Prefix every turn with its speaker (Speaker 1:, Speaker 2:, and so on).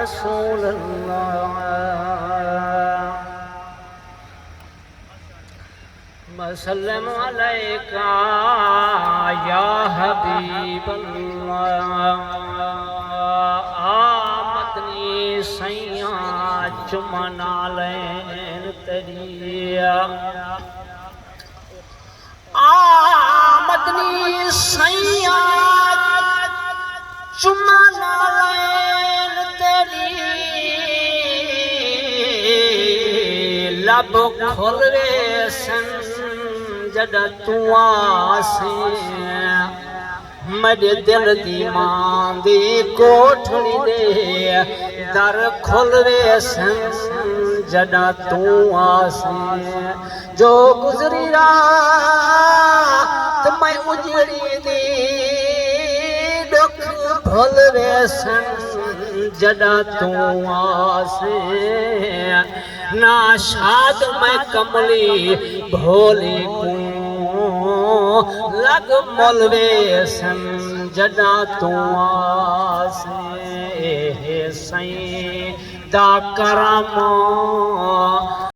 Speaker 1: रसूल अल्लाह वसल्लम अलैका या हबीब अल्लाह आमदनी सैया चुमना लेन तेरिया आमदनी सैया चुमना लेन तेरी लब खोलवे सन जदा तू आसे मेरे दिल दी मां दी कोठड़ी दे दर खोलवे सन जदा तू आसे जो गुजरी रात मैं उजड़ी दी दुख भुलवे सन जदा तू आसे ना शाद मैं कमली भोली को लग मोलवे सन जदा तू आसे सई दा करम